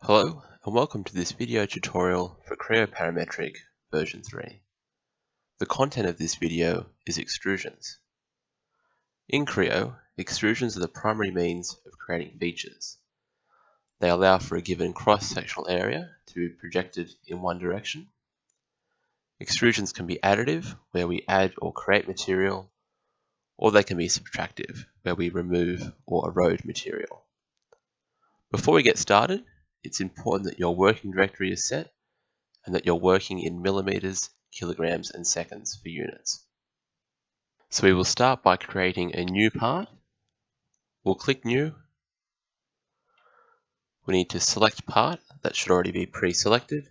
Hello and welcome to this video tutorial for Creo Parametric version 3. The content of this video is extrusions. In Creo, extrusions are the primary means of creating features. They allow for a given cross-sectional area to be projected in one direction. Extrusions can be additive, where we add or create material, or they can be subtractive, where we remove or erode material. Before we get started, it's important that your working directory is set and that you're working in millimeters, kilograms, and seconds for units. So we will start by creating a new part. We'll click New. We need to select part. That should already be pre-selected.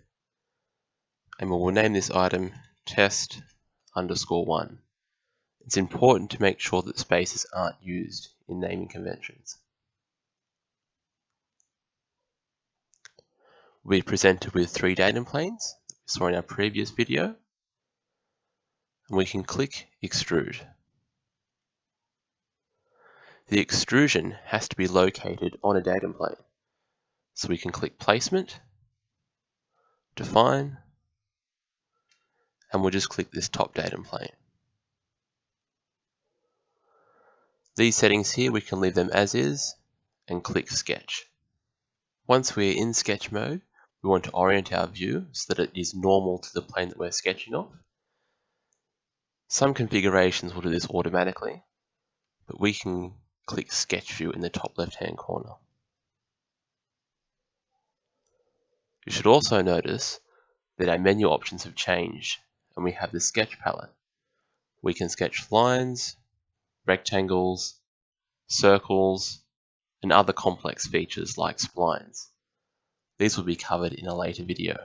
And we will name this item test_1. It's important to make sure that spaces aren't used in naming conventions. We'll be presented with 3 datum planes that we saw in our previous video. And we can click Extrude. The extrusion has to be located on a datum plane. So we can click Placement, Define, and we'll just click this top datum plane. These settings here, we can leave them as is and click Sketch. Once we're in sketch mode, we want to orient our view so that it is normal to the plane that we're sketching off. Some configurations will do this automatically, but we can click Sketch View in the top left-hand corner. You should also notice that our menu options have changed and we have the sketch palette. We can sketch lines, rectangles, circles, and other complex features like splines. These will be covered in a later video.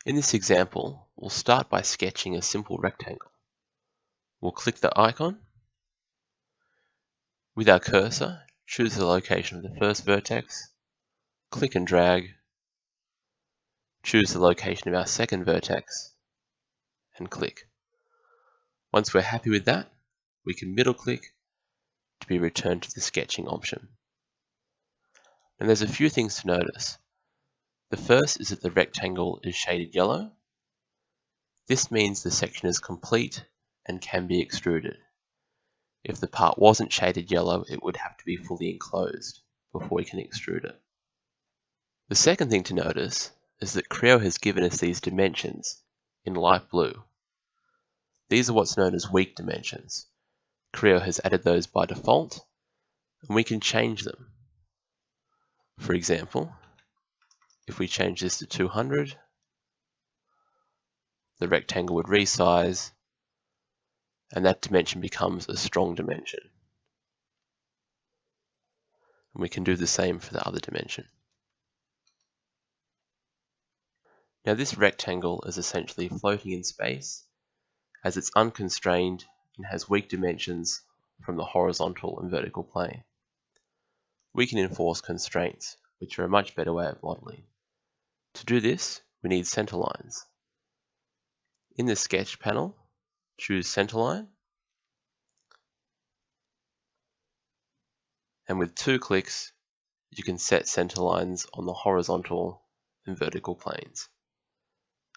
In this example, we'll start by sketching a simple rectangle. We'll click the icon. With our cursor, choose the location of the first vertex, click and drag, choose the location of our second vertex, and click. Once we're happy with that, we can middle click to be returned to the sketching option. And there's a few things to notice. The first is that the rectangle is shaded yellow. This means the section is complete and can be extruded. If the part wasn't shaded yellow, it would have to be fully enclosed before we can extrude it. The second thing to notice is that Creo has given us these dimensions in light blue. These are what's known as weak dimensions. Creo has added those by default, and we can change them. For example, if we change this to 200, the rectangle would resize, and that dimension becomes a strong dimension. And we can do the same for the other dimension. Now this rectangle is essentially floating in space as it's unconstrained and has weak dimensions from the horizontal and vertical plane. We can enforce constraints, which are a much better way of modeling. To do this, we need centerlines. In the sketch panel, choose centerline, and with 2 clicks, you can set centerlines on the horizontal and vertical planes.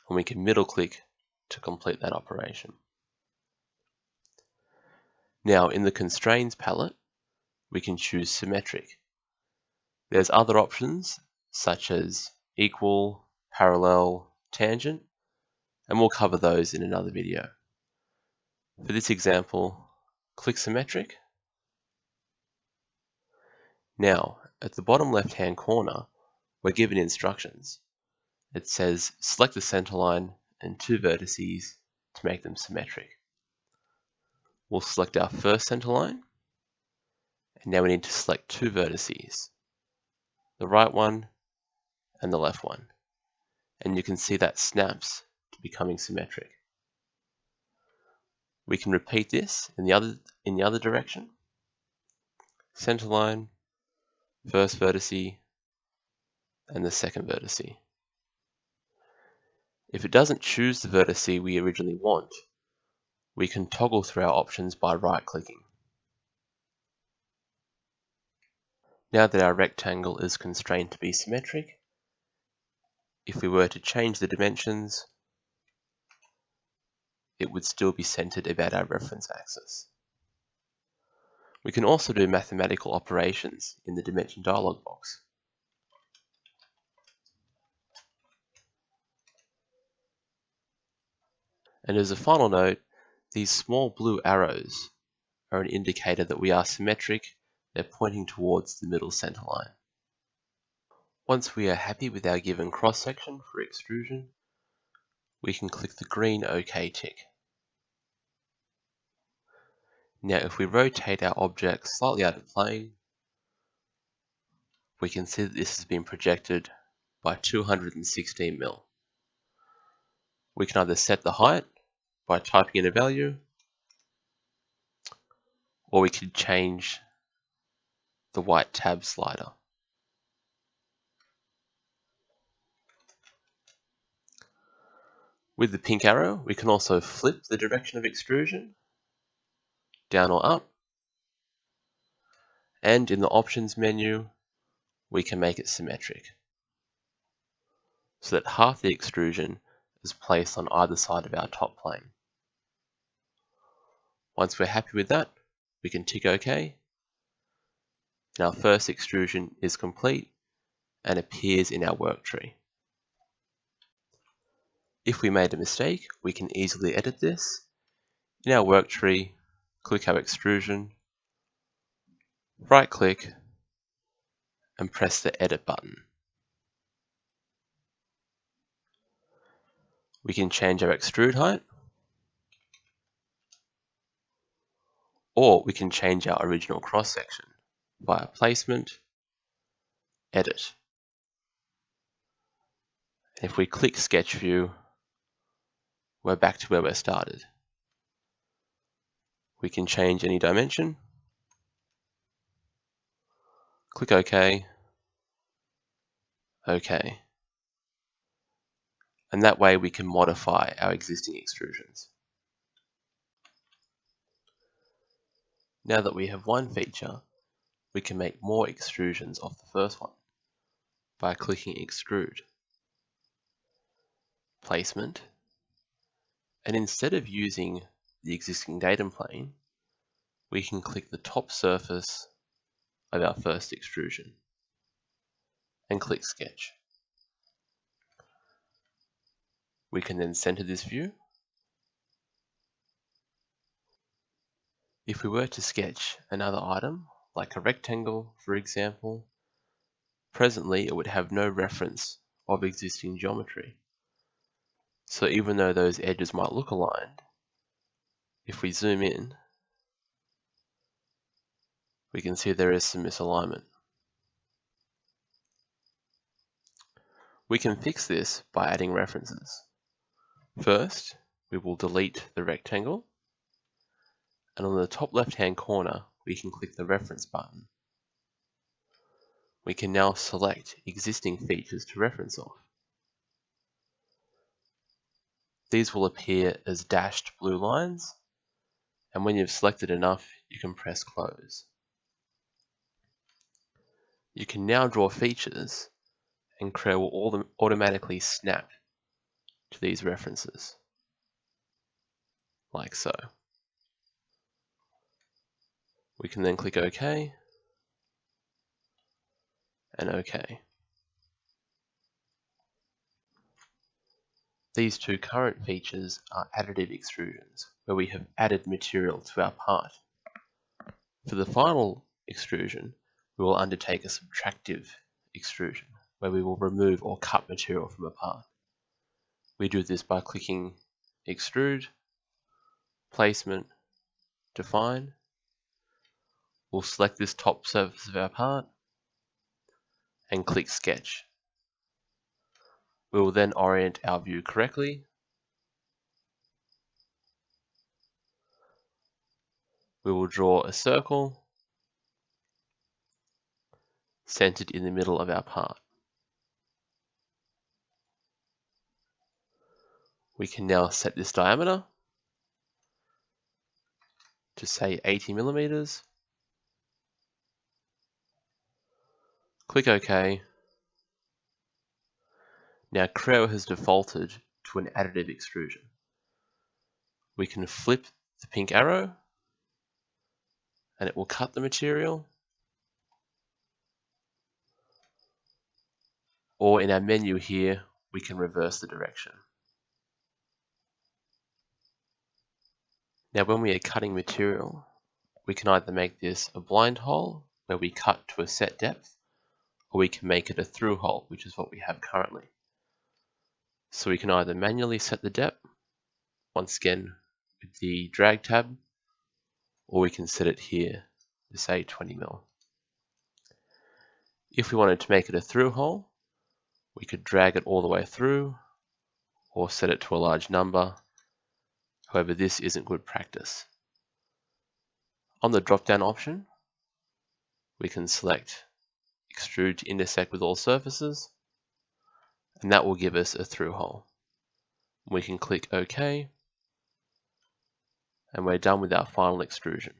And we can middle click to complete that operation. Now in the constraints palette, we can choose symmetric. There's other options such as equal, parallel, tangent, and we'll cover those in another video. For this example, click symmetric. Now, at the bottom left-hand corner, we're given instructions. It says select the centerline and 2 vertices to make them symmetric. We'll select our first centerline, and now we need to select 2 vertices, the right one and the left one. And you can see that snaps to becoming symmetric. We can repeat this in the other direction. Centerline, first vertice, and the second vertice. If it doesn't choose the vertice we originally want, we can toggle through our options by right-clicking. Now that our rectangle is constrained to be symmetric, if we were to change the dimensions, it would still be centered about our reference axis. We can also do mathematical operations in the dimension dialog box. And as a final note, these small blue arrows are an indicator that we are symmetric. They're pointing towards the middle center line. Once we are happy with our given cross-section for extrusion, we can click the green OK tick. Now if we rotate our object slightly out of plane, we can see that this has been projected by 216 mm. We can either set the height by typing in a value, or we could change the white tab slider. With the pink arrow, we can also flip the direction of extrusion, down or up, and in the options menu, we can make it symmetric, so that half the extrusion is placed on either side of our top plane. Once we're happy with that, we can tick OK, and our first extrusion is complete and appears in our work tree. If we made a mistake, we can easily edit this. In our work tree, click our extrusion, right click, and press the edit button. We can change our extrude height, or we can change our original cross section via placement, edit. And if we click sketch view, we're back to where we started. We can change any dimension, click OK, OK. And that way we can modify our existing extrusions. Now that we have one feature, we can make more extrusions of the first one by clicking extrude, placement, and instead of using the existing datum plane, we can click the top surface of our first extrusion and click sketch. We can then center this view. If we were to sketch another item, like a rectangle, for example, presently it would have no reference of existing geometry. So even though those edges might look aligned, if we zoom in, we can see there is some misalignment. We can fix this by adding references. First, we will delete the rectangle, and on the top left-hand corner, we can click the reference button. We can now select existing features to reference off. These will appear as dashed blue lines, and when you've selected enough, you can press close. You can now draw features, and Creo will automatically snap to these references, like so. We can then click OK and OK. These two current features are additive extrusions, where we have added material to our part. For the final extrusion, we will undertake a subtractive extrusion, where we will remove or cut material from a part. We do this by clicking extrude, placement, define. We'll select this top surface of our part and click sketch. We will then orient our view correctly. We will draw a circle centered in the middle of our part. We can now set this diameter to say 80 millimeters. Click OK. Now Creo has defaulted to an additive extrusion. We can flip the pink arrow and it will cut the material, or in our menu here we can reverse the direction. Now when we are cutting material, we can either make this a blind hole where we cut to a set depth, or we can make it a through hole, which is what we have currently. So we can either manually set the depth, once again with the drag tab, or we can set it here to say 20 mil. If we wanted to make it a through hole, we could drag it all the way through or set it to a large number. However, this isn't good practice. On the drop-down option, we can select extrude to intersect with all surfaces, and that will give us a through hole. We can click OK, and we're done with our final extrusion.